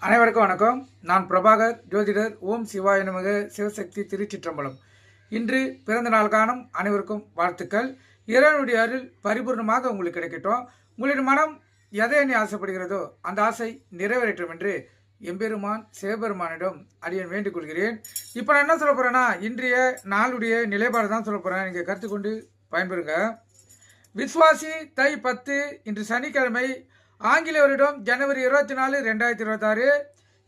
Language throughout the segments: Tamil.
அனைவருக்கும் வணக்கம். நான் பிரபாகர், ஜோதிடர். ஓம் சிவாய நமக. சிவசக்தி, திருச்சிற்றம்பலம். இன்று பிறந்த நாள் காணும் அனைவருக்கும் வாழ்த்துக்கள். இறைவனுடைய அருள் பரிபூர்ணமாக உங்களுக்கு கிடைக்கட்டும். உங்களுடைய மனம் எதை எண்ணி ஆசைப்படுகிறதோ அந்த ஆசை நிறைவேற்றும் என்று எம்பெருமான் சிவபெருமானிடம் அடியன் வேண்டிக் கொள்கிறேன். இப்போ நான் என்ன சொல்ல போகிறேன்னா, இன்றைய நாளுடைய நிலைப்பாடு தான் சொல்ல போகிறேன். நீங்கள் கற்றுக்கொண்டு பயன்பெறுங்க. விஸ்வாசி தை 10 இன்று சனிக்கிழமை, ஆங்கில வருடம் ஜனவரி 24, 2026.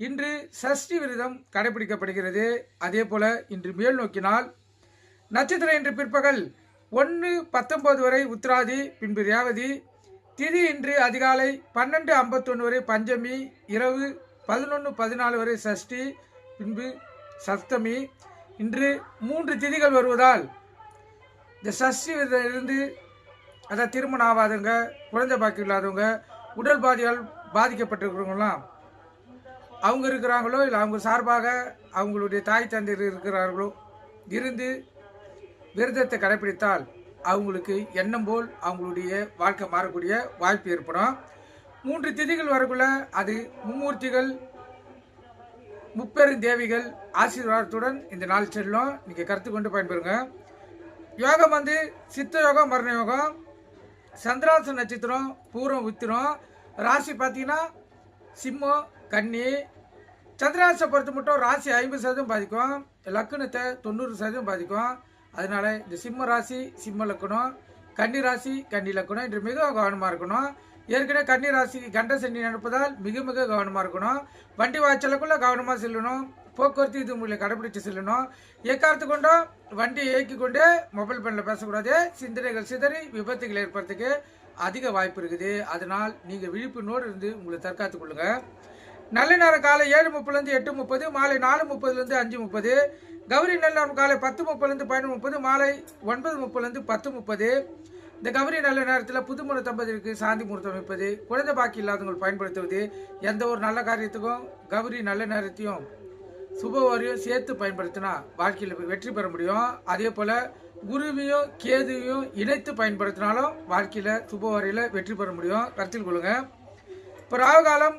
இன்று சஷ்டி விரதம் கடைபிடிக்கப்படுகிறது. அதே போல இன்று மேல் நோக்கினால் நட்சத்திரம் இன்று பிற்பகல் 1:19 வரை உத்திராதி, பின்பு ரேவதி. திதி இன்று அதிகாலை 12:51 வரை பஞ்சமி, இரவு 11:14 வரை சஷ்டி, பின்பு சப்தமி. இன்று 3 திதிகள் வருவதால் இந்த சஷ்டி விரதம் இருந்து, அதாவது திருமணம் ஆகாதவங்க, குழந்தை பாக்கி இல்லாதவங்க, உடல் பாதியால் பாதிக்கப்பட்டிருக்கிறவங்களாம் அவங்க இருக்கிறாங்களோ இல்லை அவங்க சார்பாக அவங்களுடைய தாய் தந்தையர் இருக்கிறார்களோ இருந்து விரதத்தை கடைப்பிடித்தால் அவங்களுக்கு எண்ணம் போல் அவங்களுடைய வாழ்க்கை மாறக்கூடிய வாய்ப்பு ஏற்படும். 3 திதிகள் வரக்குள்ள அது மும்மூர்த்திகள், முப்பெருந்தேவிகள் ஆசீர்வாதத்துடன் இந்த நாள் செல்லும். நீங்கள் கருத்துக்கொண்டு பயன்பெறுங்க. யோகம் சித்த யோகம், மரண யோகம். சந்திராச நட்சத்திரம் பூரம் உத்திரம். ராசி பார்த்தீங்கன்னா சிம்மம், கன்னி. சந்திராசை பொறுத்த மட்டும் ராசி 50% பாதிக்கும், லக்கணத்தை 90% பாதிக்கும். அதனால இந்த சிம்ம ராசி சிம்ம லக்கணம், கன்னி ராசி கன்னி லக்கணம் இன்று மிக கவனமாக இருக்கணும். ஏற்கனவே கன்னி ராசிக்கு கண்ட சனி நடப்பதால் மிக மிக கவனமாக இருக்கணும். வண்டி வாய்ச்சலுக்குள்ள கவனமாக செல்லணும். போக்குவரத்து இது முறையில் கடைபிடிச்சு செல்லணும். எக்காரத்து கொண்டும் வண்டியை இயக்கி கொண்டு மொபைல் ஃபோனில் பேசக்கூடாது. சிந்தனைகள் சிதறி விபத்துகள் ஏற்படுறதுக்கு அதிக வாய்ப்பு இருக்குது. அதனால் நீங்கள் விழிப்புணோடு இருந்து உங்களை தற்காத்துக் கொள்ளுங்க. நல்ல நேரம் காலை 7:30 8:30, மாலை 4:30 5:30. கௌரி நல்ல நேரம் காலை 10:30 11:30, மாலை 9:30 10:30. இந்த கௌரி நல்ல நேரத்தில் புதுமண தம்பதிக்கு சாந்தி முகூர்த்தம் அமைப்பது, குழந்தை பாக்கி இல்லாதவங்க பயன்படுத்துவது, எந்த ஒரு நல்ல காரியத்துக்கும் கௌரி நல்ல நேரத்தையும் சுபவாரியும் சேர்த்து பயன்படுத்தினா வாழ்க்கையில் வெற்றி பெற முடியும். அதே போல் குருவையும் கேதுவையும் இணைத்து பயன்படுத்தினாலும் வாழ்க்கையில் சுபவாரியில் வெற்றி பெற முடியும். கருத்தில் கொள்ளுங்க. இப்போ ராகு காலம்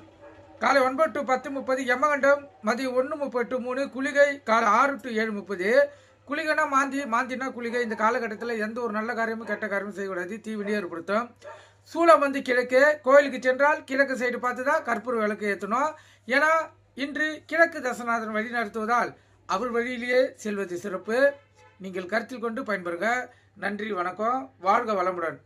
காலை 9 to 10:30, யமகண்டம் மதியம் 1:30 to 3, குளிகை காலை 6 to 7:30. குளிகைனா மாந்தினா குளிகை. இந்த காலகட்டத்தில் எந்த ஒரு நல்ல காரியமும் கெட்ட காரியமும் செய்யக்கூடாது, தீவினையை ஏற்படுத்தும். சூளம் கிழக்கு. கோயிலுக்கு சென்றால் கிழக்கு சைடு பார்த்து தான் கற்பூர விளக்கு ஏற்றணும். ஏன்னா இன்று கிழக்கு தசநாதன் வழி நடத்துவதால் அவர் வழியிலேயே செல்வது சிறப்பு. நீங்கள் கருத்தில் கொண்டு பயன்பெறுங்க. நன்றி, வணக்கம். வாழ்க வளமுடன்.